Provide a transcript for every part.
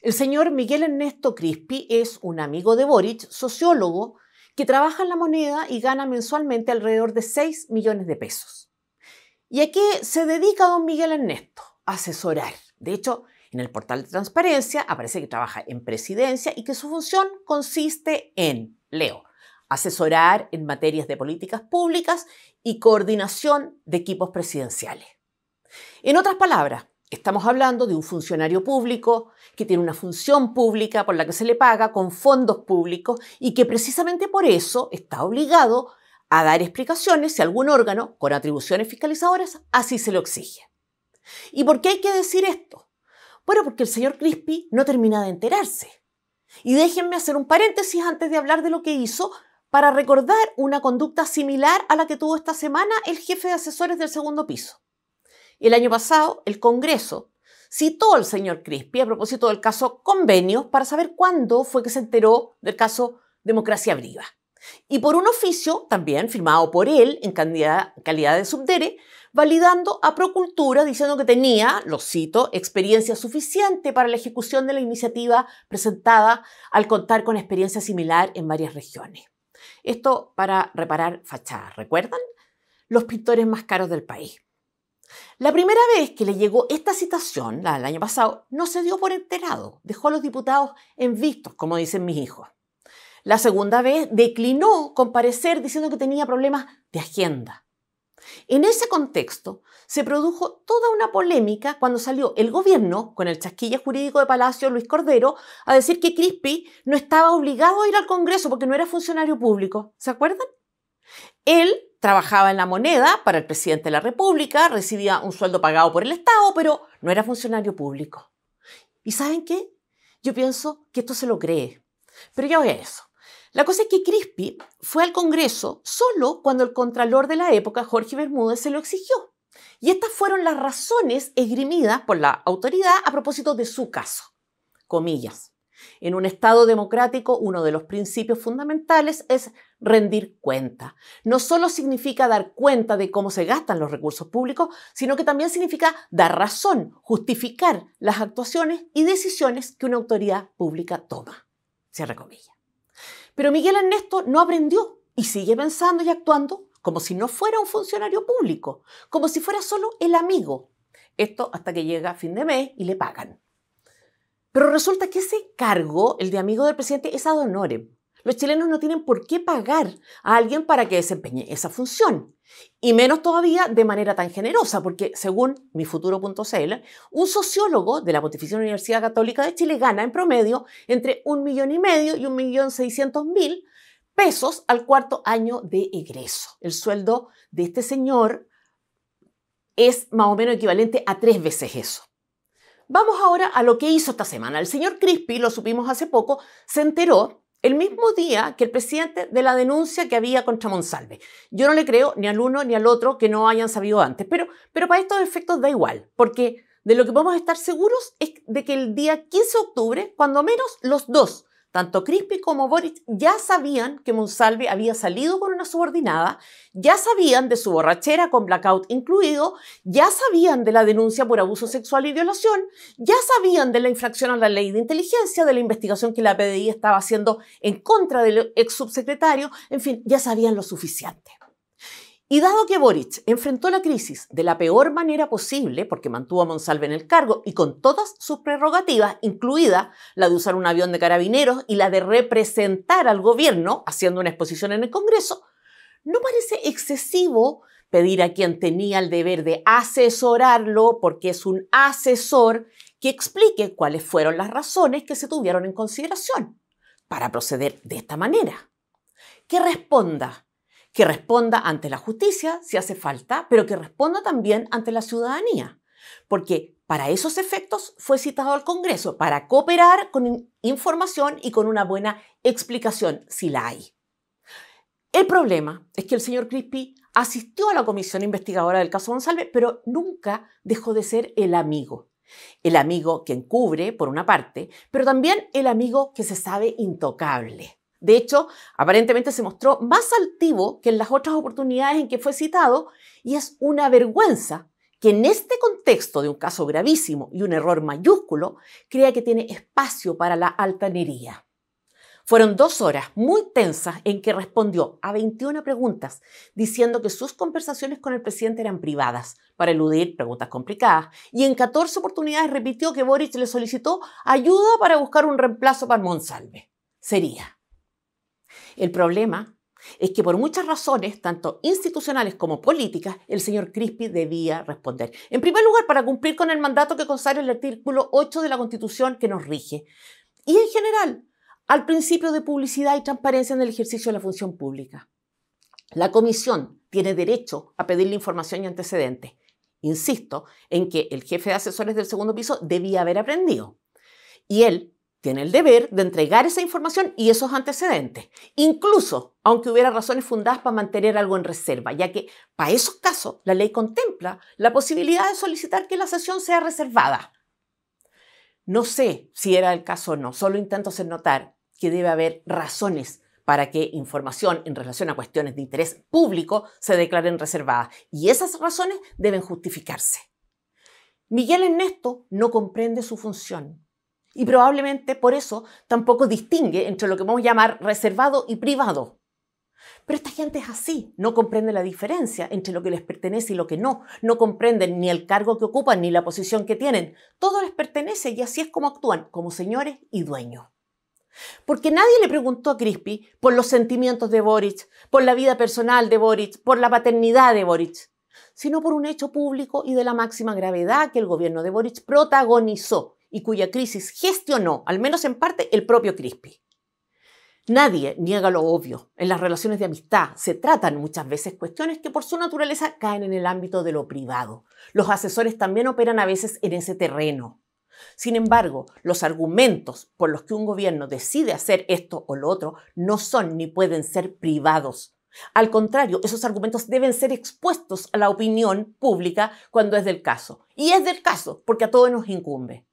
El señor Miguel Ernesto Crispi es un amigo de Boric, sociólogo, que trabaja en La Moneda y gana mensualmente alrededor de 6 millones de pesos. ¿Y a qué se dedica don Miguel Ernesto? A asesorar. De hecho, en el portal de transparencia aparece que trabaja en presidencia y que su función consiste en, leo, asesorar en materias de políticas públicas y coordinación de equipos presidenciales. En otras palabras, estamos hablando de un funcionario público que tiene una función pública por la que se le paga con fondos públicos y que precisamente por eso está obligado a dar explicaciones si algún órgano con atribuciones fiscalizadoras así se lo exige. ¿Y por qué hay que decir esto? Bueno, porque el señor Crispi no termina de enterarse. Y déjenme hacer un paréntesis antes de hablar de lo que hizo para recordar una conducta similar a la que tuvo esta semana el jefe de asesores del segundo piso. El año pasado, el Congreso citó al señor Crispi a propósito del caso Convenios para saber cuándo fue que se enteró del caso Democracia Viva. Y por un oficio, también firmado por él en calidad de subdere, validando a Procultura diciendo que tenía, lo cito, experiencia suficiente para la ejecución de la iniciativa presentada al contar con experiencia similar en varias regiones. Esto para reparar fachadas, ¿recuerdan? Los pintores más caros del país. La primera vez que le llegó esta citación, la del año pasado, no se dio por enterado, dejó a los diputados en vistos, como dicen mis hijos. La segunda vez declinó comparecer diciendo que tenía problemas de agenda. En ese contexto se produjo toda una polémica cuando salió el gobierno, con el chasquilla jurídico de Palacio Luis Cordero, a decir que Crispi no estaba obligado a ir al Congreso porque no era funcionario público. ¿Se acuerdan? Él trabajaba en La Moneda para el presidente de la República, recibía un sueldo pagado por el Estado, pero no era funcionario público. ¿Y saben qué? Yo pienso que esto se lo cree. Pero ya voy a eso. La cosa es que Crispi fue al Congreso solo cuando el contralor de la época, Jorge Bermúdez, se lo exigió. Y estas fueron las razones esgrimidas por la autoridad a propósito de su caso. Comillas. En un Estado democrático, uno de los principios fundamentales es rendir cuenta. No solo significa dar cuenta de cómo se gastan los recursos públicos, sino que también significa dar razón, justificar las actuaciones y decisiones que una autoridad pública toma. Cierre comillas. Pero Miguel Ernesto no aprendió y sigue pensando y actuando como si no fuera un funcionario público, como si fuera solo el amigo. Esto hasta que llega fin de mes y le pagan. Pero resulta que ese cargo, el de amigo del presidente, es ad honorem. Los chilenos no tienen por qué pagar a alguien para que desempeñe esa función. Y menos todavía de manera tan generosa, porque según mifuturo.cl, un sociólogo de la Pontificia Universidad Católica de Chile gana en promedio entre 1,5 millones y 1,600,000 pesos al cuarto año de egreso. El sueldo de este señor es más o menos equivalente a 3 veces eso. Vamos ahora a lo que hizo esta semana. El señor Crispi, lo supimos hace poco, se enteró el mismo día que el presidente de la denuncia que había contra Monsalve. Yo no le creo ni al uno ni al otro que no hayan sabido antes, pero para estos efectos da igual, porque de lo que podemos estar seguros es de que el día 15 de octubre, cuando menos los dos, tanto Crispi como Boric, ya sabían que Monsalve había salido con una subordinada, ya sabían de su borrachera con blackout incluido, ya sabían de la denuncia por abuso sexual y violación, ya sabían de la infracción a la ley de inteligencia, de la investigación que la PDI estaba haciendo en contra del ex subsecretario, en fin, ya sabían lo suficiente. Y dado que Boric enfrentó la crisis de la peor manera posible, porque mantuvo a Monsalve en el cargo y con todas sus prerrogativas, incluida la de usar un avión de carabineros y la de representar al gobierno haciendo una exposición en el Congreso, ¿no parece excesivo pedir a quien tenía el deber de asesorarlo, porque es un asesor, que explique cuáles fueron las razones que se tuvieron en consideración para proceder de esta manera? Que responda ante la justicia si hace falta, pero que responda también ante la ciudadanía. Porque para esos efectos fue citado al Congreso, para cooperar con información y con una buena explicación, si la hay. El problema es que el señor Crispi asistió a la comisión investigadora del caso Monsalve, pero nunca dejó de ser el amigo. El amigo que encubre, por una parte, pero también el amigo que se sabe intocable. De hecho, aparentemente se mostró más altivo que en las otras oportunidades en que fue citado y es una vergüenza que en este contexto de un caso gravísimo y un error mayúsculo, crea que tiene espacio para la altanería. Fueron 2 horas muy tensas en que respondió a 21 preguntas, diciendo que sus conversaciones con el presidente eran privadas, para eludir preguntas complicadas, y en 14 oportunidades repitió que Boric le solicitó ayuda para buscar un reemplazo para Monsalve. Sería. El problema es que por muchas razones, tanto institucionales como políticas, el señor Crispi debía responder. En primer lugar, para cumplir con el mandato que consagra el artículo 8 de la Constitución que nos rige. Y en general, al principio de publicidad y transparencia en el ejercicio de la función pública. La comisión tiene derecho a pedirle información y antecedentes. Insisto en que el jefe de asesores del segundo piso debía haber aprendido. Y él tiene el deber de entregar esa información y esos antecedentes, incluso aunque hubiera razones fundadas para mantener algo en reserva, ya que para esos casos la ley contempla la posibilidad de solicitar que la sesión sea reservada. No sé si era el caso o no, solo intento hacer notar que debe haber razones para que información en relación a cuestiones de interés público se declaren reservadas, y esas razones deben justificarse. Miguel Ernesto no comprende su función. Y probablemente por eso tampoco distingue entre lo que vamos a llamar reservado y privado. Pero esta gente es así, no comprende la diferencia entre lo que les pertenece y lo que no. No comprenden ni el cargo que ocupan ni la posición que tienen. Todo les pertenece y así es como actúan, como señores y dueños. Porque nadie le preguntó a Crispi por los sentimientos de Boric, por la vida personal de Boric, por la paternidad de Boric, sino por un hecho público y de la máxima gravedad que el gobierno de Boric protagonizó y cuya crisis gestionó, al menos en parte, el propio Crispi. Nadie niega lo obvio. En las relaciones de amistad se tratan muchas veces cuestiones que por su naturaleza caen en el ámbito de lo privado. Los asesores también operan a veces en ese terreno. Sin embargo, los argumentos por los que un gobierno decide hacer esto o lo otro no son ni pueden ser privados. Al contrario, esos argumentos deben ser expuestos a la opinión pública cuando es del caso. Y es del caso porque a todos nos incumbe.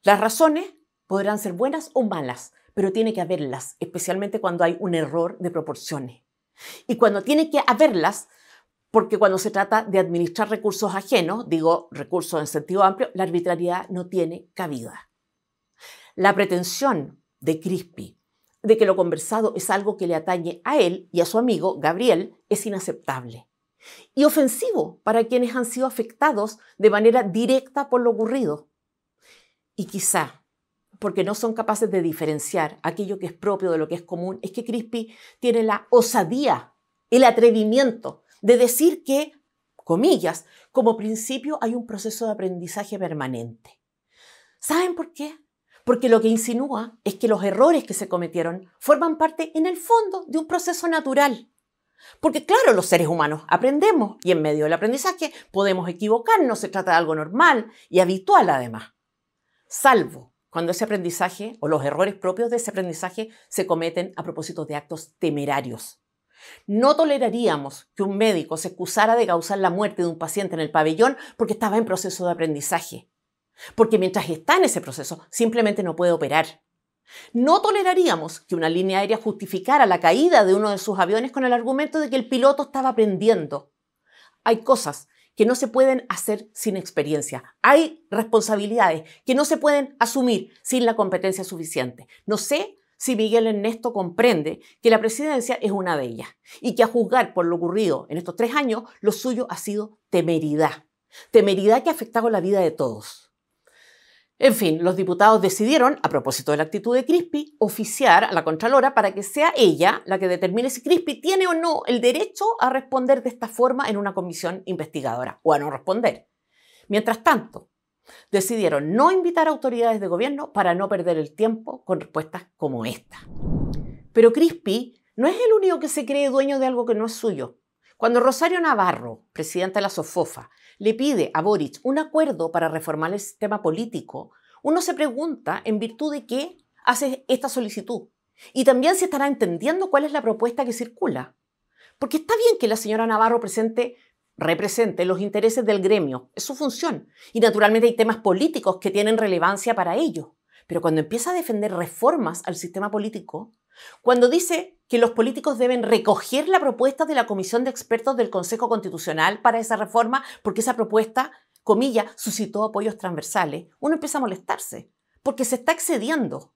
Las razones podrán ser buenas o malas, pero tiene que haberlas, especialmente cuando hay un error de proporciones. Y cuando tiene que haberlas, porque cuando se trata de administrar recursos ajenos, digo recursos en sentido amplio, la arbitrariedad no tiene cabida. La pretensión de Crispi de que lo conversado es algo que le atañe a él y a su amigo Gabriel es inaceptable y ofensivo para quienes han sido afectados de manera directa por lo ocurrido. Y quizá, porque no son capaces de diferenciar aquello que es propio de lo que es común, es que Crispi tiene la osadía, el atrevimiento de decir que, comillas, como principio hay un proceso de aprendizaje permanente. ¿Saben por qué? Porque lo que insinúa es que los errores que se cometieron forman parte, en el fondo, de un proceso natural. Porque claro, los seres humanos aprendemos y en medio del aprendizaje podemos equivocarnos, se trata de algo normal y habitual además. Salvo cuando ese aprendizaje o los errores propios de ese aprendizaje se cometen a propósito de actos temerarios. No toleraríamos que un médico se excusara de causar la muerte de un paciente en el pabellón porque estaba en proceso de aprendizaje. Porque mientras está en ese proceso, simplemente no puede operar. No toleraríamos que una línea aérea justificara la caída de uno de sus aviones con el argumento de que el piloto estaba aprendiendo. Hay cosas que no se pueden hacer sin experiencia. Hay responsabilidades que no se pueden asumir sin la competencia suficiente. No sé si Miguel Ernesto comprende que la presidencia es una de ellas y que a juzgar por lo ocurrido en estos 3 años, lo suyo ha sido temeridad. Temeridad que ha afectado la vida de todos. En fin, los diputados decidieron, a propósito de la actitud de Crispi, oficiar a la Contralora para que sea ella la que determine si Crispi tiene o no el derecho a responder de esta forma en una comisión investigadora, o a no responder. Mientras tanto, decidieron no invitar a autoridades de gobierno para no perder el tiempo con respuestas como esta. Pero Crispi no es el único que se cree dueño de algo que no es suyo. Cuando Rosario Navarro, presidenta de la SOFOFA, le pide a Boric un acuerdo para reformar el sistema político, uno se pregunta en virtud de qué hace esta solicitud. Y también se estará entendiendo cuál es la propuesta que circula. Porque está bien que la señora Navarro represente los intereses del gremio, es su función. Y naturalmente hay temas políticos que tienen relevancia para ello. Pero cuando empieza a defender reformas al sistema político, cuando dice que los políticos deben recoger la propuesta de la comisión de expertos del Consejo Constitucional para esa reforma, porque esa propuesta, comillas, suscitó apoyos transversales, uno empieza a molestarse, porque se está excediendo.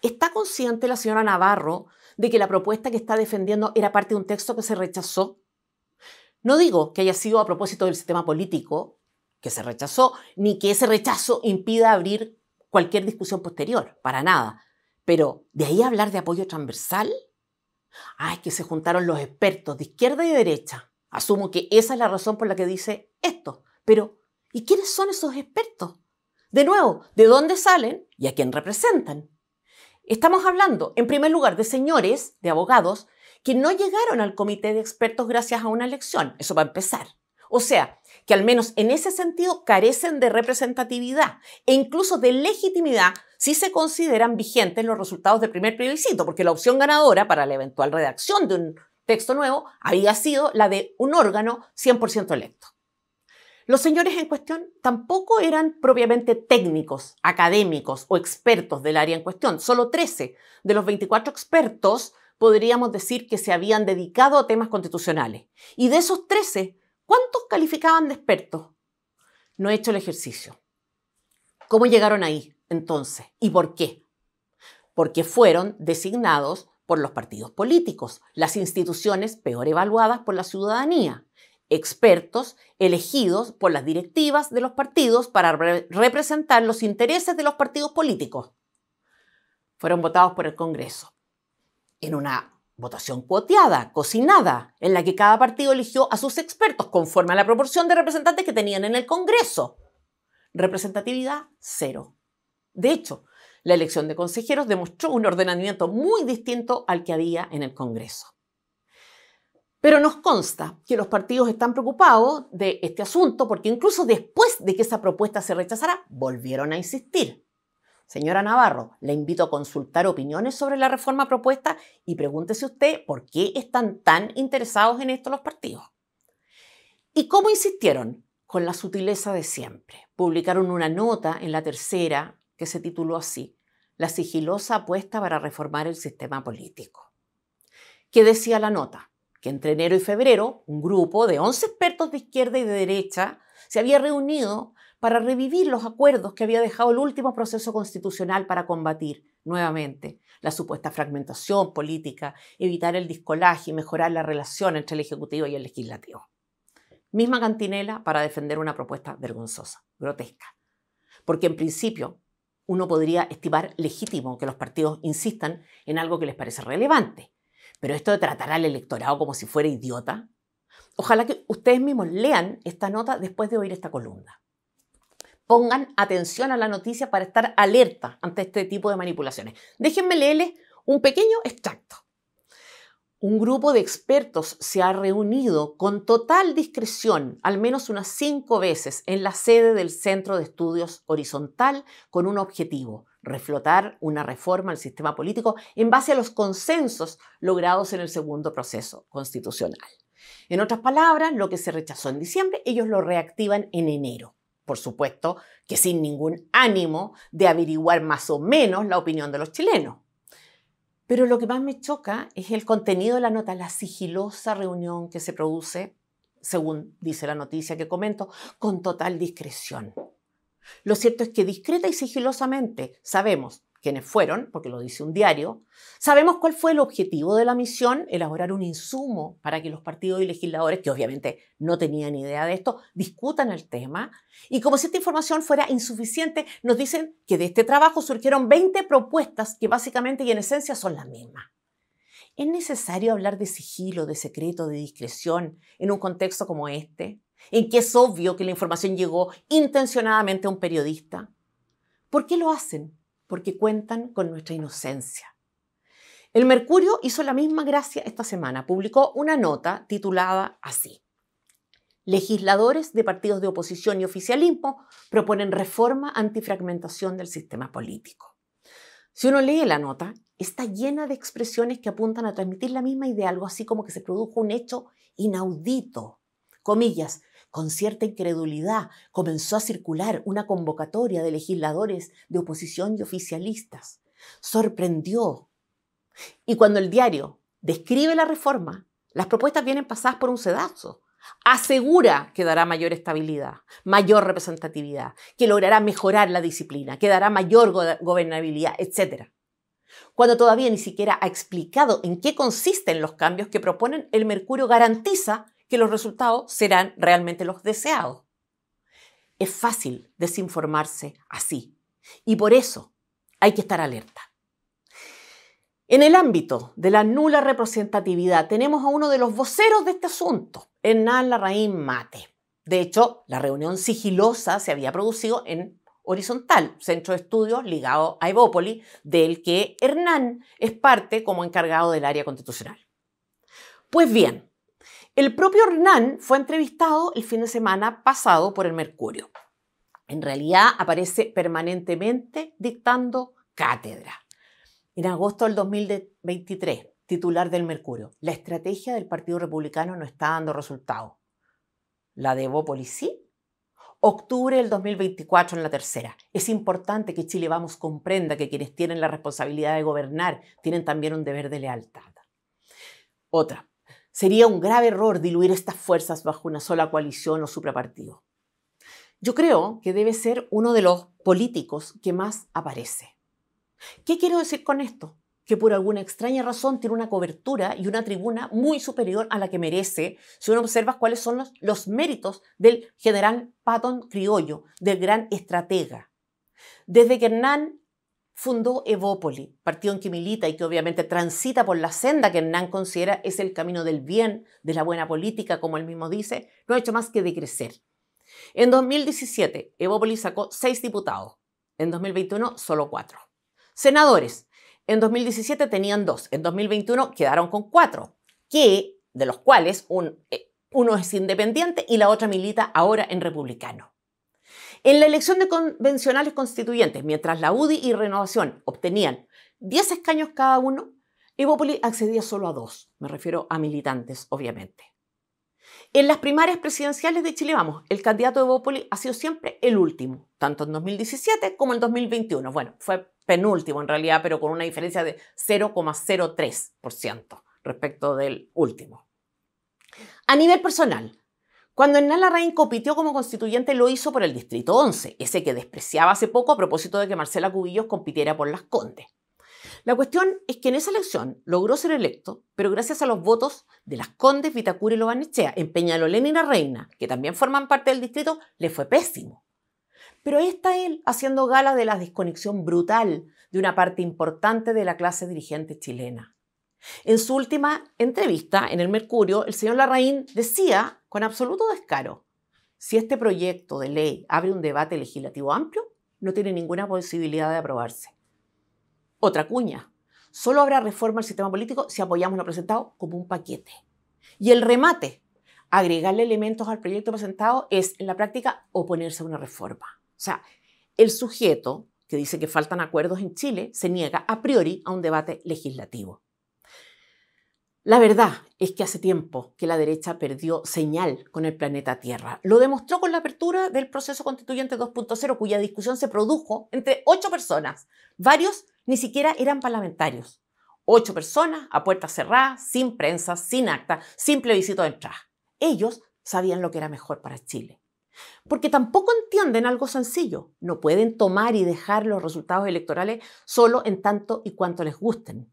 ¿Está consciente la señora Navarro de que la propuesta que está defendiendo era parte de un texto que se rechazó? No digo que haya sido a propósito del sistema político que se rechazó, ni que ese rechazo impida abrir cualquier discusión posterior, para nada. Pero, ¿de ahí a hablar de apoyo transversal? Es que se juntaron los expertos de izquierda y de derecha. Asumo que esa es la razón por la que dice esto. Pero, ¿y quiénes son esos expertos? De nuevo, ¿de dónde salen y a quién representan? Estamos hablando, en primer lugar, de señores, de abogados, que no llegaron al comité de expertos gracias a una elección. Eso va a empezar. O sea, que al menos en ese sentido carecen de representatividad e incluso de legitimidad si se consideran vigentes los resultados del primer plebiscito, porque la opción ganadora para la eventual redacción de un texto nuevo había sido la de un órgano 100% electo. Los señores en cuestión tampoco eran propiamente técnicos, académicos o expertos del área en cuestión. Solo 13 de los 24 expertos podríamos decir que se habían dedicado a temas constitucionales. Y de esos 13, ¿cuántos calificaban de expertos? No he hecho el ejercicio. ¿Cómo llegaron ahí, entonces? ¿Y por qué? Porque fueron designados por los partidos políticos, las instituciones peor evaluadas por la ciudadanía, expertos elegidos por las directivas de los partidos para representar los intereses de los partidos políticos. Fueron votados por el Congreso en una votación cuoteada, cocinada, en la que cada partido eligió a sus expertos conforme a la proporción de representantes que tenían en el Congreso. Representatividad, cero. De hecho, la elección de consejeros demostró un ordenamiento muy distinto al que había en el Congreso. Pero nos consta que los partidos están preocupados de este asunto porque incluso después de que esa propuesta se rechazara, volvieron a insistir. Señora Navarro, le invito a consultar opiniones sobre la reforma propuesta y pregúntese usted por qué están tan interesados en esto los partidos. ¿Y cómo insistieron? Con la sutileza de siempre. Publicaron una nota en La Tercera que se tituló así: La sigilosa apuesta para reformar el sistema político. ¿Qué decía la nota? Que entre enero y febrero un grupo de 11 expertos de izquierda y de derecha se había reunido para revivir los acuerdos que había dejado el último proceso constitucional para combatir nuevamente la supuesta fragmentación política, evitar el discolaje y mejorar la relación entre el Ejecutivo y el Legislativo. Misma cantinela para defender una propuesta vergonzosa, grotesca. Porque en principio uno podría estimar legítimo que los partidos insistan en algo que les parece relevante. Pero esto de tratar al electorado como si fuera idiota, ojalá que ustedes mismos lean esta nota después de oír esta columna. Pongan atención a la noticia para estar alerta ante este tipo de manipulaciones. Déjenme leerles un pequeño extracto. Un grupo de expertos se ha reunido con total discreción al menos unas 5 veces en la sede del Centro de Estudios Horizontal con un objetivo: reflotar una reforma al sistema político en base a los consensos logrados en el segundo proceso constitucional. En otras palabras, lo que se rechazó en diciembre, ellos lo reactivan en enero. Por supuesto que sin ningún ánimo de averiguar más o menos la opinión de los chilenos. Pero lo que más me choca es el contenido de la nota, la sigilosa reunión que se produce, según dice la noticia que comento, con total discreción. Lo cierto es que discreta y sigilosamente sabemos quiénes fueron, porque lo dice un diario, sabemos cuál fue el objetivo de la misión: elaborar un insumo para que los partidos y legisladores, que obviamente no tenían idea de esto, discutan el tema. Y como si esta información fuera insuficiente, nos dicen que de este trabajo surgieron 20 propuestas que básicamente y en esencia son las mismas. ¿Es necesario hablar de sigilo, de secreto, de discreción en un contexto como este, en que es obvio que la información llegó intencionadamente a un periodista? ¿Por qué lo hacen? Porque cuentan con nuestra inocencia. El Mercurio hizo la misma gracia esta semana. Publicó una nota titulada así: Legisladores de partidos de oposición y oficialismo proponen reforma antifragmentación del sistema político. Si uno lee la nota, está llena de expresiones que apuntan a transmitir la misma idea, algo así como que se produjo un hecho inaudito. Comillas, Con cierta incredulidad comenzó a circular una convocatoria de legisladores de oposición y oficialistas. Sorprendió. Y cuando el diario describe la reforma, las propuestas vienen pasadas por un sedazo. Asegura que dará mayor estabilidad, mayor representatividad, que logrará mejorar la disciplina, que dará mayor gobernabilidad, etc. Cuando todavía ni siquiera ha explicado en qué consisten los cambios que proponen, el Mercurio garantiza que los resultados serán realmente los deseados. Es fácil desinformarse así y por eso hay que estar alerta. En el ámbito de la nula representatividad tenemos a uno de los voceros de este asunto, Hernán Larraín Mate. De hecho, la reunión sigilosa se había producido en Horizontal, centro de estudios ligado a Evópoli, del que Hernán es parte como encargado del área constitucional. Pues bien, el propio Hernán fue entrevistado el fin de semana pasado por el Mercurio. En realidad aparece permanentemente dictando cátedra. En agosto del 2023, titular del Mercurio, la estrategia del Partido Republicano no está dando resultados. ¿La de Evópoli sí? Octubre del 2024 en La Tercera. Es importante que Chile Vamos comprenda que quienes tienen la responsabilidad de gobernar tienen también un deber de lealtad. Otra. Sería un grave error diluir estas fuerzas bajo una sola coalición o suprapartido. Yo creo que debe ser uno de los políticos que más aparece. ¿Qué quiero decir con esto? Que por alguna extraña razón tiene una cobertura y una tribuna muy superior a la que merece si uno observa cuáles son los méritos del general Patton Criollo, del gran estratega. Desde que Hernán fundó Evópoli, partido en que milita y que obviamente transita por la senda que Hernán considera es el camino del bien, de la buena política, como él mismo dice, no ha hecho más que decrecer. En 2017, Evópoli sacó 6 diputados, en 2021 solo 4. Senadores, en 2017 tenían 2, en 2021 quedaron con 4, de los cuales uno es independiente y la otra milita ahora en republicano. En la elección de convencionales constituyentes, mientras la UDI y Renovación obtenían 10 escaños cada uno, Evópoli accedía solo a 2, me refiero a militantes, obviamente. En las primarias presidenciales de Chile Vamos, el candidato de Evópoli ha sido siempre el último, tanto en 2017 como en 2021. Bueno, fue penúltimo en realidad, pero con una diferencia de 0,03% respecto del último. A nivel personal, cuando Hernán Larraín compitió como constituyente lo hizo por el Distrito 11, ese que despreciaba hace poco a propósito de que Marcela Cubillos compitiera por Las Condes. La cuestión es que en esa elección logró ser electo, pero gracias a los votos de Las Condes, Vitacura y Lobarnechea, en Peñalolén y La Reina, que también forman parte del distrito, le fue pésimo. Pero ahí está él haciendo gala de la desconexión brutal de una parte importante de la clase dirigente chilena. En su última entrevista en el Mercurio, el señor Larraín decía con absoluto descaro: si este proyecto de ley abre un debate legislativo amplio, no tiene ninguna posibilidad de aprobarse. Otra cuña: solo habrá reforma al sistema político si apoyamos lo presentado como un paquete. Y el remate: agregarle elementos al proyecto presentado es, en la práctica, oponerse a una reforma. O sea, el sujeto que dice que faltan acuerdos en Chile se niega a priori a un debate legislativo. La verdad es que hace tiempo que la derecha perdió señal con el planeta Tierra. Lo demostró con la apertura del proceso constituyente 2.0, cuya discusión se produjo entre 8 personas. Varios ni siquiera eran parlamentarios. 8 personas a puertas cerradas, sin prensa, sin acta, sin plebiscito de entrada. Ellos sabían lo que era mejor para Chile. Porque tampoco entienden algo sencillo. No pueden tomar y dejar los resultados electorales solo en tanto y cuanto les gusten.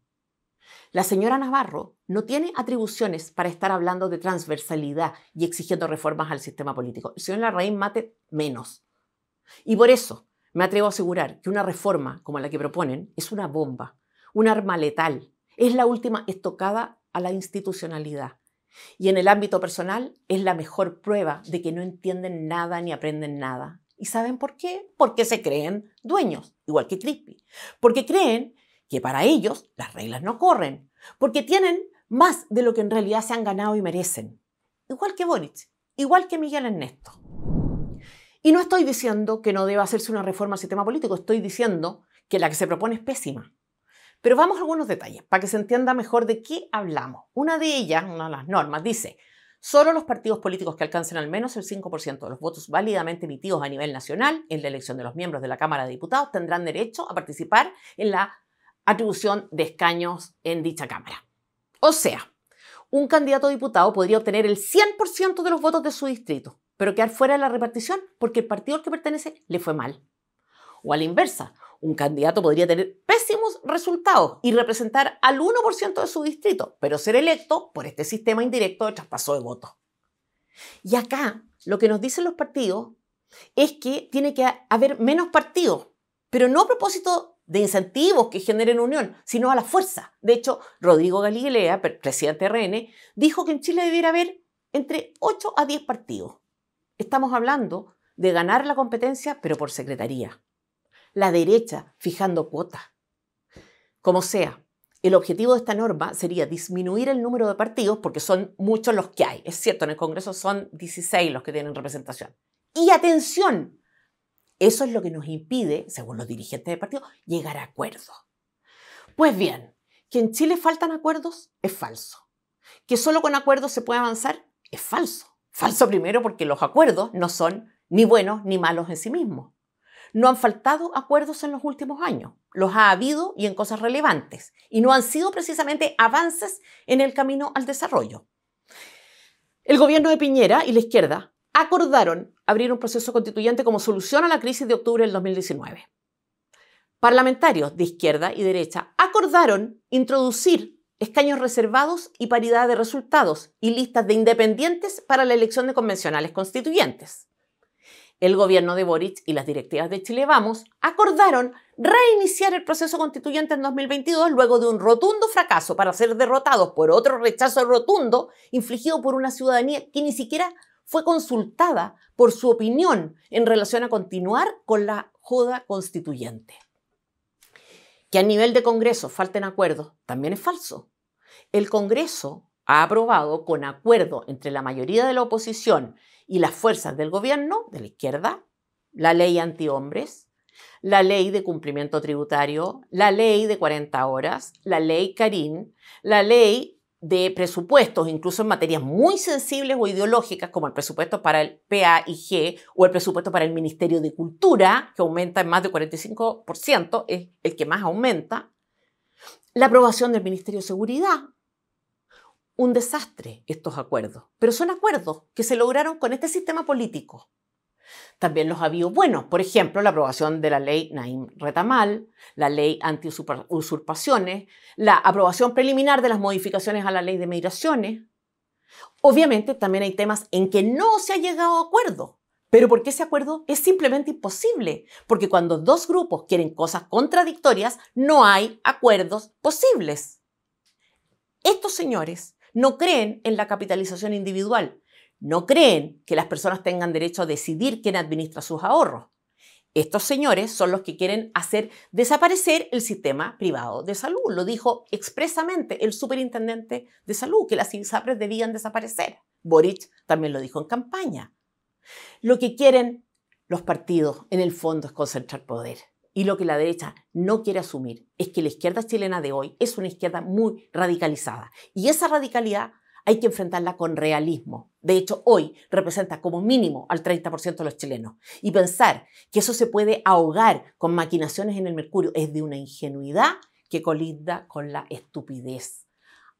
La señora Navarro no tiene atribuciones para estar hablando de transversalidad y exigiendo reformas al sistema político. El señor Larraín Mate menos. Y por eso me atrevo a asegurar que una reforma como la que proponen es una bomba, un arma letal. Es la última estocada a la institucionalidad. Y en el ámbito personal es la mejor prueba de que no entienden nada ni aprenden nada. ¿Y saben por qué? Porque se creen dueños, igual que Crispi. Porque creen que para ellos las reglas no corren, porque tienen más de lo que en realidad se han ganado y merecen. Igual que Boric, igual que Miguel Ernesto. Y no estoy diciendo que no deba hacerse una reforma al sistema político, estoy diciendo que la que se propone es pésima. Pero vamos a algunos detalles para que se entienda mejor de qué hablamos. Una de ellas, una de las normas, dice: Solo los partidos políticos que alcancen al menos el 5% de los votos válidamente emitidos a nivel nacional en la elección de los miembros de la Cámara de Diputados tendrán derecho a participar en la atribución de escaños en dicha Cámara. O sea, un candidato a diputado podría obtener el 100% de los votos de su distrito, pero quedar fuera de la repartición porque el partido al que pertenece le fue mal. O a la inversa, un candidato podría tener pésimos resultados y representar al 1% de su distrito, pero ser electo por este sistema indirecto de traspaso de votos. Y acá lo que nos dicen los partidos es que tiene que haber menos partidos, pero no a propósito de incentivos que generen unión, sino a la fuerza. De hecho, Rodrigo Galilea, presidente de RN, dijo que en Chile debiera haber entre 8 a 10 partidos. Estamos hablando de ganar la competencia, pero por secretaría. La derecha fijando cuotas. Como sea, el objetivo de esta norma sería disminuir el número de partidos porque son muchos los que hay. Es cierto, en el Congreso son 16 los que tienen representación. Y atención, eso es lo que nos impide, según los dirigentes del partido, llegar a acuerdos. Pues bien, que en Chile faltan acuerdos es falso. Que solo con acuerdos se puede avanzar es falso. Falso primero porque los acuerdos no son ni buenos ni malos en sí mismos. No han faltado acuerdos en los últimos años, los ha habido y en cosas relevantes, y no han sido precisamente avances en el camino al desarrollo. El gobierno de Piñera y la izquierda acordaron abrir un proceso constituyente como solución a la crisis de octubre del 2019. Parlamentarios de izquierda y derecha acordaron introducir escaños reservados y paridad de resultados y listas de independientes para la elección de convencionales constituyentes. El gobierno de Boric y las directivas de Chile Vamos acordaron reiniciar el proceso constituyente en 2022 luego de un rotundo fracaso para ser derrotados por otro rechazo rotundo infligido por una ciudadanía que ni siquiera fue consultada por su opinión en relación a continuar con la joda constituyente. Que a nivel de Congreso falten acuerdos también es falso. El Congreso ha aprobado con acuerdo entre la mayoría de la oposición y las fuerzas del gobierno, de la izquierda, la ley antihombres, la ley de cumplimiento tributario, la ley de 40 horas, la ley Carín, la ley de presupuestos, incluso en materias muy sensibles o ideológicas, como el presupuesto para el PAIG o el presupuesto para el Ministerio de Cultura, que aumenta en más de 45%, es el que más aumenta, la aprobación del Ministerio de Seguridad. Un desastre estos acuerdos, pero son acuerdos que se lograron con este sistema político. También los ha habido buenos, por ejemplo, la aprobación de la ley Naim Retamal, la ley anti-usurpaciones, la aprobación preliminar de las modificaciones a la ley de migraciones. Obviamente también hay temas en que no se ha llegado a acuerdo, pero porque ese acuerdo es simplemente imposible, porque cuando dos grupos quieren cosas contradictorias, no hay acuerdos posibles. Estos señores no creen en la capitalización individual, no creen que las personas tengan derecho a decidir quién administra sus ahorros. Estos señores son los que quieren hacer desaparecer el sistema privado de salud. Lo dijo expresamente el superintendente de salud, que las ISAPRES debían desaparecer. Boric también lo dijo en campaña. Lo que quieren los partidos en el fondo es concentrar poder. Y lo que la derecha no quiere asumir es que la izquierda chilena de hoy es una izquierda muy radicalizada. Y esa radicalidad hay que enfrentarla con realismo. De hecho, hoy representa como mínimo al 30% de los chilenos. Y pensar que eso se puede ahogar con maquinaciones en el mercurio es de una ingenuidad que colinda con la estupidez.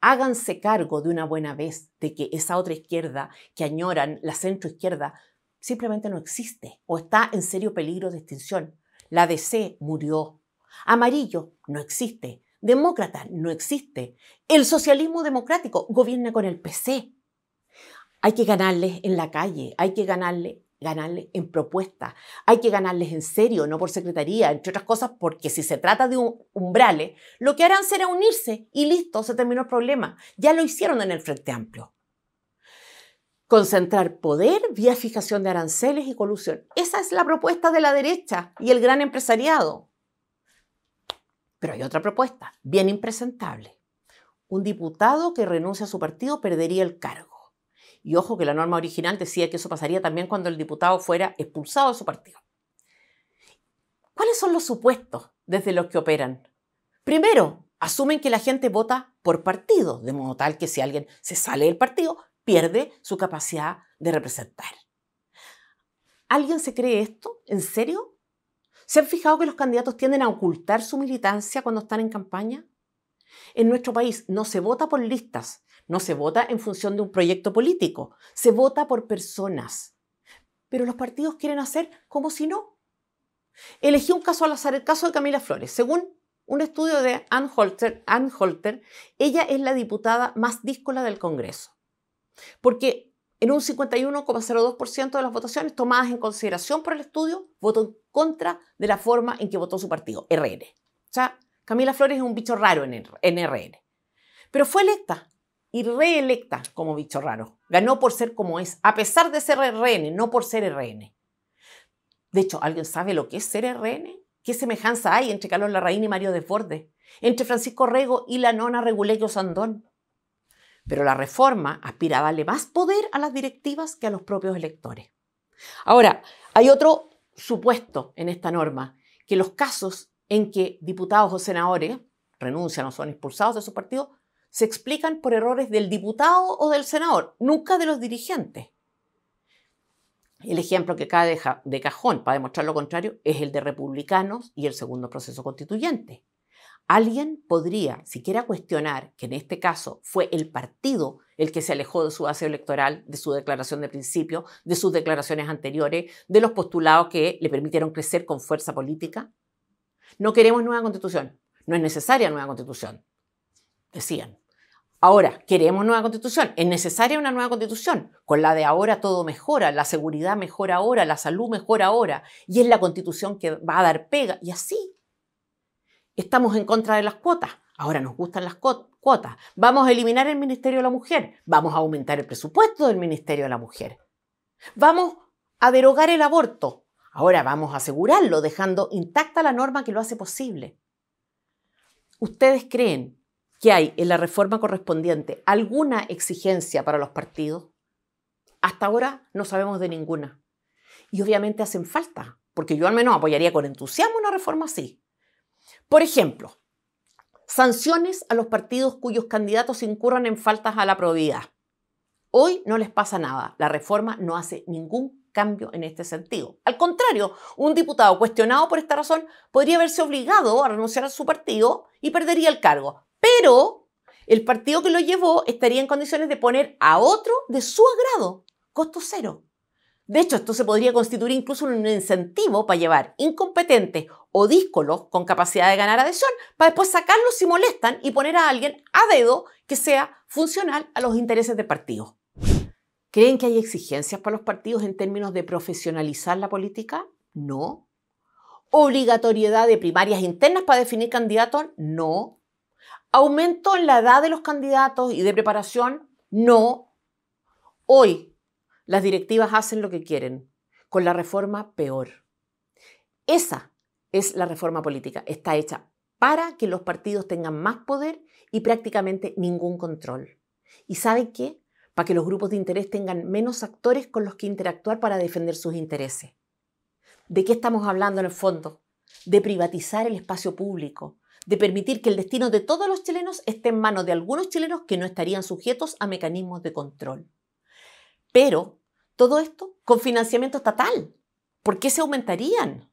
Háganse cargo de una buena vez de que esa otra izquierda que añoran, la centroizquierda, simplemente no existe o está en serio peligro de extinción. La DC murió. Amarillo no existe. Demócrata no existe. El socialismo democrático gobierna con el PC. Hay que ganarles en la calle, hay que ganarles en propuestas, hay que ganarles en serio, no por secretaría, entre otras cosas porque si se trata de umbrales, lo que harán será unirse y listo, se terminó el problema. Ya lo hicieron en el Frente Amplio. Concentrar poder vía fijación de aranceles y colusión. Esa es la propuesta de la derecha y el gran empresariado. Pero hay otra propuesta, bien impresentable. Un diputado que renuncia a su partido perdería el cargo. Y ojo que la norma original decía que eso pasaría también cuando el diputado fuera expulsado de su partido. ¿Cuáles son los supuestos desde los que operan? Primero, asumen que la gente vota por partido, de modo tal que si alguien se sale del partido, pierde su capacidad de representar. ¿Alguien se cree esto? ¿En serio? ¿Se han fijado que los candidatos tienden a ocultar su militancia cuando están en campaña? En nuestro país no se vota por listas, no se vota en función de un proyecto político, se vota por personas. Pero los partidos quieren hacer como si no. Elegí un caso al azar, el caso de Camila Flores. Según un estudio de Ann Holter, ella es la diputada más díscola del Congreso. Porque en un 51,02% de las votaciones tomadas en consideración por el estudio, votó en contra de la forma en que votó su partido, RN. O sea, Camila Flores es un bicho raro en RN. Pero fue electa y reelecta como bicho raro. Ganó por ser como es, a pesar de ser RN, no por ser RN. De hecho, ¿alguien sabe lo que es ser RN? ¿Qué semejanza hay entre Carlos Larraín y Mario Desbordes? Entre Francisco Rego y la nona Regulequio Sandón. Pero la reforma aspira a darle más poder a las directivas que a los propios electores. Ahora, hay otro supuesto en esta norma, que los casos en que diputados o senadores renuncian o son expulsados de su partido se explican por errores del diputado o del senador, nunca de los dirigentes. El ejemplo que cae de cajón para demostrar lo contrario es el de republicanos y el segundo proceso constituyente. Alguien podría siquiera cuestionar que en este caso fue el partido el que se alejó de su base electoral, de su declaración de principio, de sus declaraciones anteriores, de los postulados que le permitieron crecer con fuerza política. No queremos nueva constitución, no es necesaria nueva constitución, decían. Ahora, queremos nueva constitución, es necesaria una nueva constitución. Con la de ahora todo mejora, la seguridad mejora ahora, la salud mejora ahora, y es la constitución que va a dar pega, y así. Estamos en contra de las cuotas, ahora nos gustan las cuotas. Vamos a eliminar el Ministerio de la Mujer, vamos a aumentar el presupuesto del Ministerio de la Mujer. Vamos a derogar el aborto, ahora vamos a asegurarlo, dejando intacta la norma que lo hace posible. ¿Ustedes creen que hay en la reforma correspondiente alguna exigencia para los partidos? Hasta ahora no sabemos de ninguna. Y obviamente hacen falta, porque yo al menos apoyaría con entusiasmo una reforma así. Por ejemplo, sanciones a los partidos cuyos candidatos incurran en faltas a la probidad. Hoy no les pasa nada, la reforma no hace ningún cambio en este sentido. Al contrario, un diputado cuestionado por esta razón podría verse obligado a renunciar a su partido y perdería el cargo. Pero el partido que lo llevó estaría en condiciones de poner a otro de su agrado, costo cero. De hecho, esto se podría constituir incluso un incentivo para llevar incompetentes o díscolos con capacidad de ganar adhesión para después sacarlos si molestan y poner a alguien a dedo que sea funcional a los intereses del partido. ¿Creen que hay exigencias para los partidos en términos de profesionalizar la política? No. ¿Obligatoriedad de primarias internas para definir candidatos? No. ¿Aumento en la edad de los candidatos y de preparación? No. Hoy las directivas hacen lo que quieren. Con la reforma, peor. Esa es la reforma política. Está hecha para que los partidos tengan más poder y prácticamente ningún control. ¿Y saben qué? Para que los grupos de interés tengan menos actores con los que interactuar para defender sus intereses. ¿De qué estamos hablando en el fondo? De privatizar el espacio público, de permitir que el destino de todos los chilenos esté en manos de algunos chilenos que no estarían sujetos a mecanismos de control. Pero todo esto con financiamiento estatal. ¿Por qué se aumentarían?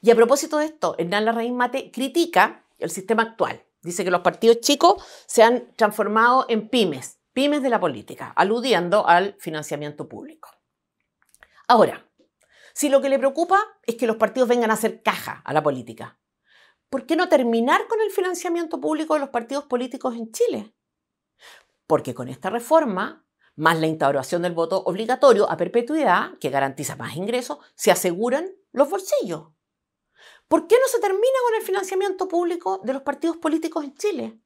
Y a propósito de esto, Hernán Larraín Mate critica el sistema actual. Dice que los partidos chicos se han transformado en pymes de la política, aludiendo al financiamiento público. Ahora, si lo que le preocupa es que los partidos vengan a hacer caja a la política, ¿por qué no terminar con el financiamiento público de los partidos políticos en Chile? Porque con esta reforma, más la instauración del voto obligatorio a perpetuidad, que garantiza más ingresos, se aseguran los bolsillos. ¿Por qué no se termina con el financiamiento público de los partidos políticos en Chile?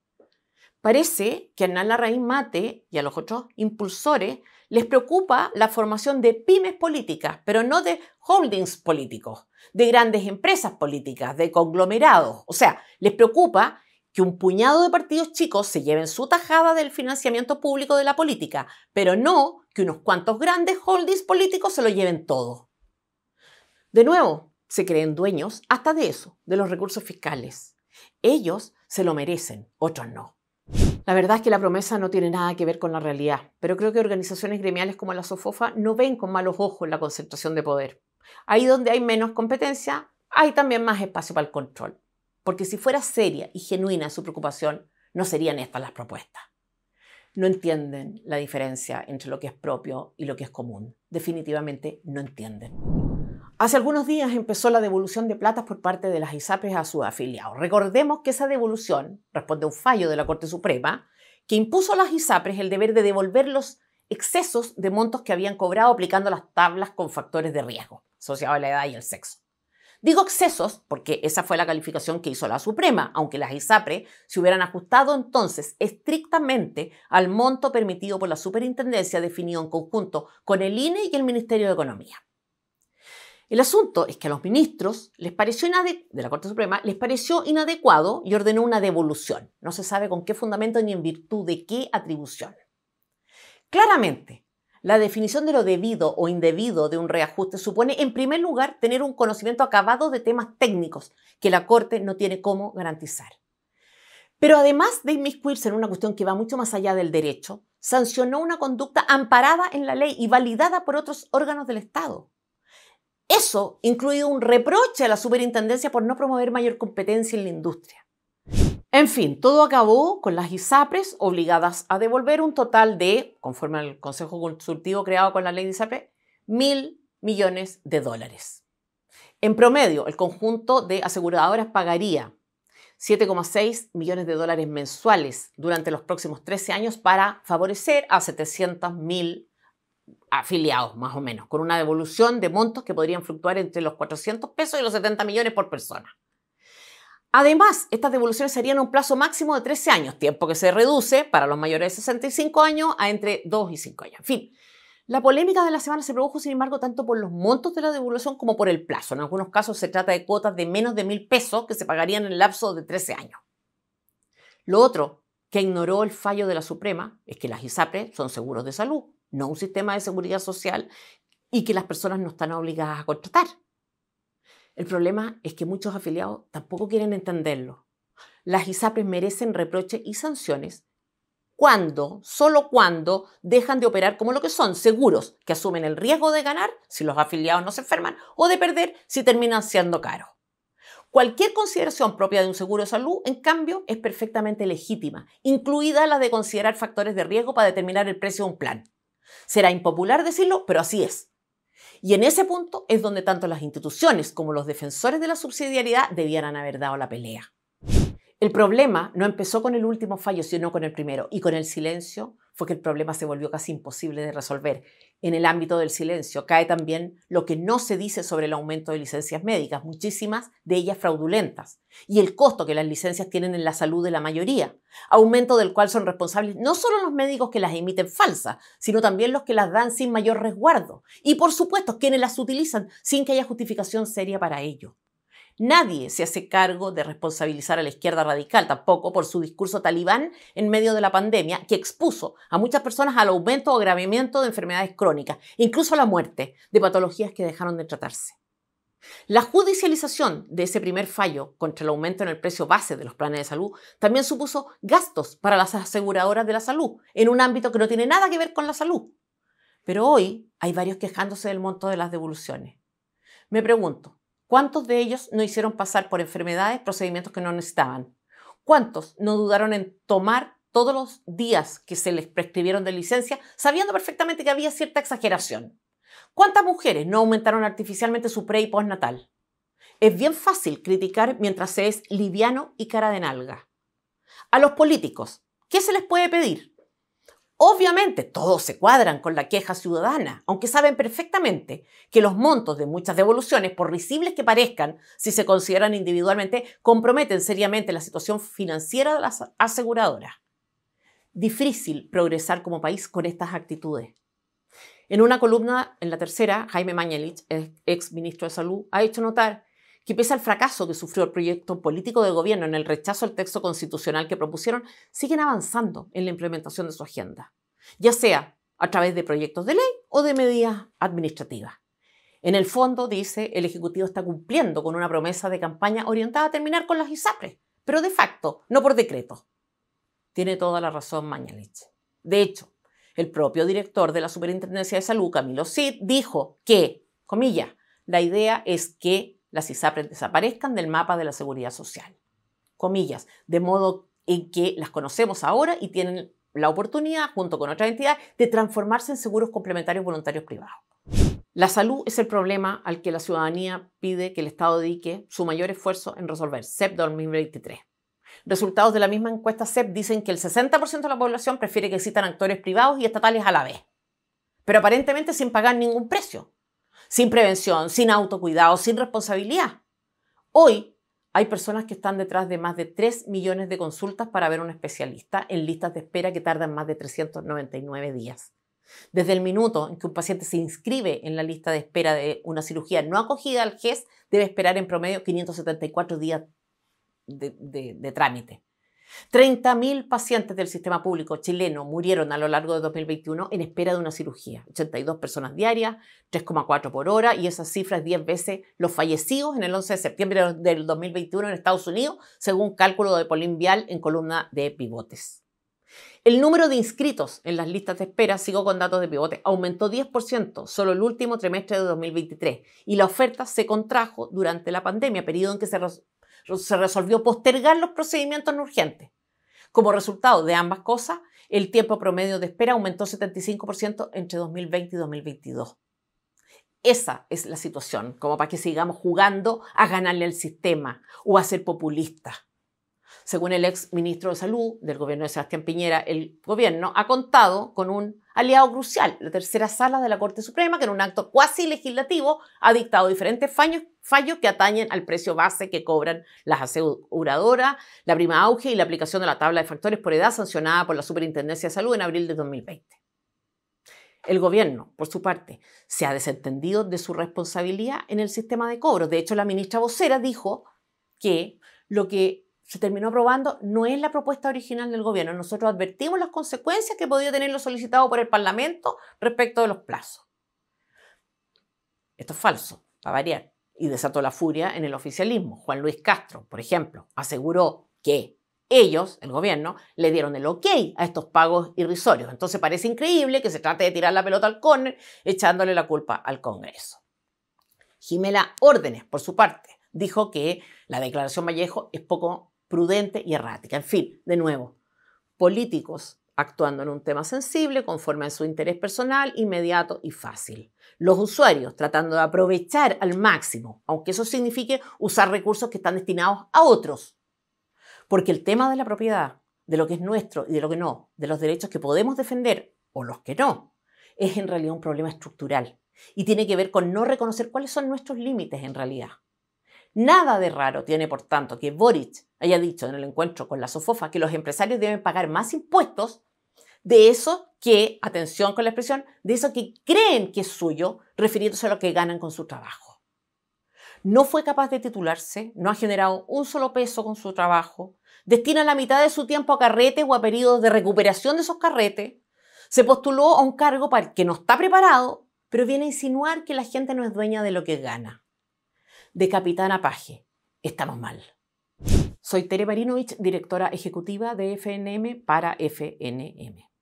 Parece que a Hernán Larraín Mate y a los otros impulsores les preocupa la formación de pymes políticas, pero no de holdings políticos, de grandes empresas políticas, de conglomerados. O sea, les preocupa que un puñado de partidos chicos se lleven su tajada del financiamiento público de la política, pero no que unos cuantos grandes holdings políticos se lo lleven todo. De nuevo, se creen dueños hasta de eso, de los recursos fiscales. Ellos se lo merecen, otros no. La verdad es que la promesa no tiene nada que ver con la realidad, pero creo que organizaciones gremiales como la SOFOFA no ven con malos ojos la concentración de poder. Ahí donde hay menos competencia, hay también más espacio para el control. Porque si fuera seria y genuina su preocupación, no serían estas las propuestas. No entienden la diferencia entre lo que es propio y lo que es común. Definitivamente no entienden. Hace algunos días empezó la devolución de platas por parte de las ISAPRES a sus afiliados. Recordemos que esa devolución responde a un fallo de la Corte Suprema que impuso a las ISAPRES el deber de devolver los excesos de montos que habían cobrado aplicando las tablas con factores de riesgo asociados a la edad y el sexo. Digo excesos porque esa fue la calificación que hizo la Suprema, aunque las ISAPRES se hubieran ajustado entonces estrictamente al monto permitido por la Superintendencia definido en conjunto con el INE y el Ministerio de Economía. El asunto es que a los ministros de la Corte Suprema les pareció inadecuado y ordenó una devolución. No se sabe con qué fundamento ni en virtud de qué atribución. Claramente, la definición de lo debido o indebido de un reajuste supone, en primer lugar, tener un conocimiento acabado de temas técnicos que la Corte no tiene cómo garantizar. Pero además de inmiscuirse en una cuestión que va mucho más allá del derecho, sancionó una conducta amparada en la ley y validada por otros órganos del Estado. Eso incluido un reproche a la superintendencia por no promover mayor competencia en la industria. En fin, todo acabó con las ISAPRES obligadas a devolver un total de, conforme al Consejo Consultivo creado con la ley de ISAPRES, $1.000 millones. En promedio, el conjunto de aseguradoras pagaría $7,6 millones mensuales durante los próximos 13 años para favorecer a 700.000 afiliados, más o menos, con una devolución de montos que podrían fluctuar entre los 400 pesos y los 70 millones por persona. Además, estas devoluciones serían a un plazo máximo de 13 años, tiempo que se reduce para los mayores de 65 años a entre 2 y 5 años. En fin, la polémica de la semana se produjo, sin embargo, tanto por los montos de la devolución como por el plazo. En algunos casos se trata de cuotas de menos de 1.000 pesos que se pagarían en el lapso de 13 años. Lo otro que ignoró el fallo de la Suprema es que las ISAPRES son seguros de salud, no un sistema de seguridad social, y que las personas no están obligadas a contratar. El problema es que muchos afiliados tampoco quieren entenderlo. Las ISAPRES merecen reproches y sanciones solo cuando dejan de operar como lo que son, seguros, que asumen el riesgo de ganar si los afiliados no se enferman o de perder si terminan siendo caros. Cualquier consideración propia de un seguro de salud, en cambio, es perfectamente legítima, incluida la de considerar factores de riesgo para determinar el precio de un plan. Será impopular decirlo, pero así es. Y en ese punto es donde tanto las instituciones como los defensores de la subsidiariedad debieran haber dado la pelea. El problema no empezó con el último fallo, sino con el primero. Y con el silencio fue que el problema se volvió casi imposible de resolver. En el ámbito del silencio cae también lo que no se dice sobre el aumento de licencias médicas, muchísimas de ellas fraudulentas, y el costo que las licencias tienen en la salud de la mayoría, aumento del cual son responsables no solo los médicos que las emiten falsas, sino también los que las dan sin mayor resguardo, y por supuesto quienes las utilizan sin que haya justificación seria para ello. Nadie se hace cargo de responsabilizar a la izquierda radical, tampoco por su discurso talibán en medio de la pandemia, que expuso a muchas personas al aumento o agravamiento de enfermedades crónicas, incluso a la muerte de patologías que dejaron de tratarse. La judicialización de ese primer fallo contra el aumento en el precio base de los planes de salud también supuso gastos para las aseguradoras de la salud, en un ámbito que no tiene nada que ver con la salud. Pero hoy hay varios quejándose del monto de las devoluciones. Me pregunto, ¿cuántos de ellos no hicieron pasar por enfermedades procedimientos que no necesitaban? ¿Cuántos no dudaron en tomar todos los días que se les prescribieron de licencia sabiendo perfectamente que había cierta exageración? ¿Cuántas mujeres no aumentaron artificialmente su pre y postnatal? Es bien fácil criticar mientras se es liviano y cara de nalga. A los políticos, ¿qué se les puede pedir? Obviamente todos se cuadran con la queja ciudadana, aunque saben perfectamente que los montos de muchas devoluciones, por risibles que parezcan, si se consideran individualmente, comprometen seriamente la situación financiera de las aseguradoras. Difícil progresar como país con estas actitudes. En una columna en La Tercera, Jaime Mañalich, ex ministro de Salud, ha hecho notar que pese al fracaso que sufrió el proyecto político de gobierno en el rechazo al texto constitucional que propusieron, siguen avanzando en la implementación de su agenda, ya sea a través de proyectos de ley o de medidas administrativas. En el fondo, dice, el Ejecutivo está cumpliendo con una promesa de campaña orientada a terminar con las ISAPRES, pero de facto, no por decreto. Tiene toda la razón Mañalich. De hecho, el propio director de la Superintendencia de Salud, Camilo Cid, dijo que, comillas, la idea es que las ISAPRES desaparezcan del mapa de la seguridad social. Comillas, de modo en que las conocemos ahora y tienen la oportunidad, junto con otras entidades, de transformarse en seguros complementarios voluntarios privados. La salud es el problema al que la ciudadanía pide que el Estado dedique su mayor esfuerzo en resolver. CEP 2023. Resultados de la misma encuesta CEP dicen que el 60% de la población prefiere que existan actores privados y estatales a la vez, pero aparentemente sin pagar ningún precio, sin prevención, sin autocuidado, sin responsabilidad. Hoy hay personas que están detrás de más de 3 millones de consultas para ver a un especialista en listas de espera que tardan más de 399 días. Desde el minuto en que un paciente se inscribe en la lista de espera de una cirugía no acogida al GES, debe esperar en promedio 574 días de trámite. 30.000 pacientes del sistema público chileno murieron a lo largo de 2021 en espera de una cirugía. 82 personas diarias, 3,4 por hora, y esa cifra es 10 veces los fallecidos en el 11 de septiembre del 2021 en Estados Unidos, según cálculo de Pauline Vial en columna de Pivotes. El número de inscritos en las listas de espera, sigo con datos de Pivote, aumentó 10% solo el último trimestre de 2023 y la oferta se contrajo durante la pandemia, periodo en que se resolvió postergar los procedimientos no urgentes. Como resultado de ambas cosas, el tiempo promedio de espera aumentó 75% entre 2020 y 2022. Esa es la situación, como para que sigamos jugando a ganarle al sistema o a ser populistas. Según el ex ministro de Salud del gobierno de Sebastián Piñera, el gobierno ha contado con un aliado crucial, la tercera sala de la Corte Suprema, que en un acto cuasi legislativo ha dictado diferentes fallos que atañen al precio base que cobran las aseguradoras, la prima auge y la aplicación de la tabla de factores por edad sancionada por la Superintendencia de Salud en abril de 2020. El gobierno, por su parte, se ha desentendido de su responsabilidad en el sistema de cobros. De hecho, la ministra vocera dijo que lo que se terminó aprobando no es la propuesta original del gobierno. Nosotros advertimos las consecuencias que podía tener lo solicitado por el Parlamento respecto de los plazos. Esto es falso, para variar, y desató la furia en el oficialismo. Juan Luis Castro, por ejemplo, aseguró que ellos, el gobierno, le dieron el ok a estos pagos irrisorios. Entonces parece increíble que se trate de tirar la pelota al córner echándole la culpa al Congreso. Jimena Órdenes, por su parte, dijo que la declaración Vallejo es poco prudente y errática. En fin, de nuevo, políticos actuando en un tema sensible conforme a su interés personal, inmediato y fácil. Los usuarios tratando de aprovechar al máximo, aunque eso signifique usar recursos que están destinados a otros. Porque el tema de la propiedad, de lo que es nuestro y de lo que no, de los derechos que podemos defender o los que no, es en realidad un problema estructural y tiene que ver con no reconocer cuáles son nuestros límites en realidad. Nada de raro tiene, por tanto, que Boric haya dicho en el encuentro con la SOFOFA que los empresarios deben pagar más impuestos de eso que, atención con la expresión, de eso que creen que es suyo, refiriéndose a lo que ganan con su trabajo. No fue capaz de titularse, no ha generado un solo peso con su trabajo, destina la mitad de su tiempo a carretes o a periodos de recuperación de esos carretes, se postuló a un cargo para el que no está preparado, pero viene a insinuar que la gente no es dueña de lo que gana. De capitán a paje, estamos mal. Soy Tere Marinovich, directora ejecutiva de FNM para FNM.